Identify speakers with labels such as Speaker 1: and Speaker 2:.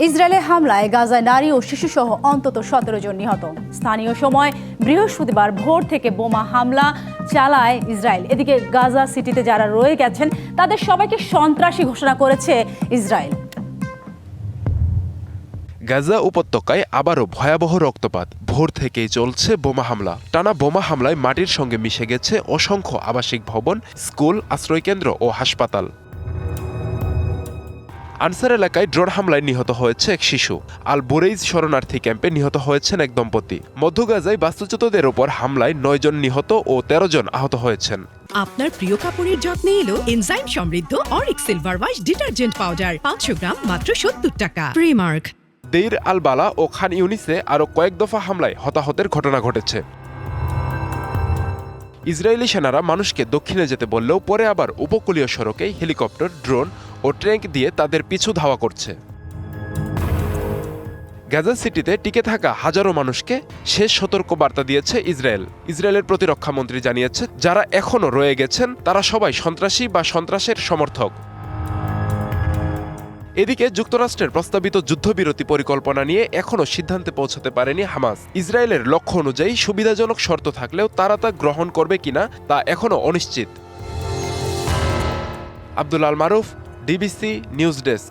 Speaker 1: ইসরায়েলের হামলায় গাজায় নারী ও শিশুসহ অন্তত 17 জন নিহত। স্থানীয় সময় বৃহস্পতিবার ভোর থেকে বোমা হামলা চালায় ইসরায়েল। এদিকে গাজা সিটিতে যারা রয়ে গেছেন তাদের সবাইকে সন্ত্রাসী ঘোষণা করেছে ইসরায়েল।
Speaker 2: গাজা উপত্যকায় আবারও ভয়াবহ রক্তপাত। ভোর থেকেই চলছে বোমা হামলা। টানা বোমা হামলায় মাটির সঙ্গে মিশে গেছে অসংখ্য আবাসিক ভবন, স্কুল, আশ্রয়কেন্দ্র ও হাসপাতাল। আনসার এলাকায় ড্রোন হামলায় নিহত হয়েছে এক শিশু। আল বুরেইজ শরণার্থী ক্যাম্পে নিহত হয়েছেন এক দম্পতি। মধ্য গাজায় বাস্তুচ্যুতদের ওপর হামলায় 9 জন নিহত ও 13 জন আহত হয়েছেন।
Speaker 3: আপনার প্রিয় কাপড়ের যত্নে এলো এনজাইম সমৃদ্ধ Arik silver wash detergent powder 500 গ্রাম মাত্র 70 টাকা। প্রিমার্ক।
Speaker 2: দেইর আল বালা ও খান ইউনিসে আরও কয়েক দফা হামলায় হতাহতের ঘটনা ঘটেছে। ইসরায়েলি সেনারা মানুষকে দক্ষিণে যেতে বললেও পরে আবার উপকূলীয় সড়কে হেলিকপ্টার, ড্রোন ও ট্যাঙ্ক দিয়ে তাদের পিছু ধাওয়া করছে। গাজা সিটিতে টিকে থাকা হাজারো মানুষকে শেষ সতর্ক বার্তা দিয়েছে ইসরায়েল। ইসরায়েলের প্রতিরক্ষামন্ত্রী জানিয়েছে, যারা এখনও রয়ে গেছেন তারা সবাই সন্ত্রাসী বা সন্ত্রাসের সমর্থক। এদিকে যুক্তরাষ্ট্রের প্রস্তাবিত যুদ্ধবিরতি পরিকল্পনা নিয়ে এখনও সিদ্ধান্তে পৌঁছাতে পারেনি হামাস। ইসরায়েলের লক্ষ্য অনুযায়ী সুবিধাজনক শর্ত থাকলেও তারা তা গ্রহণ করবে কিনা তা এখনও অনিশ্চিত। আব্দুল আল মারুফ, ডিবিসি নিউজ ডেস্ক।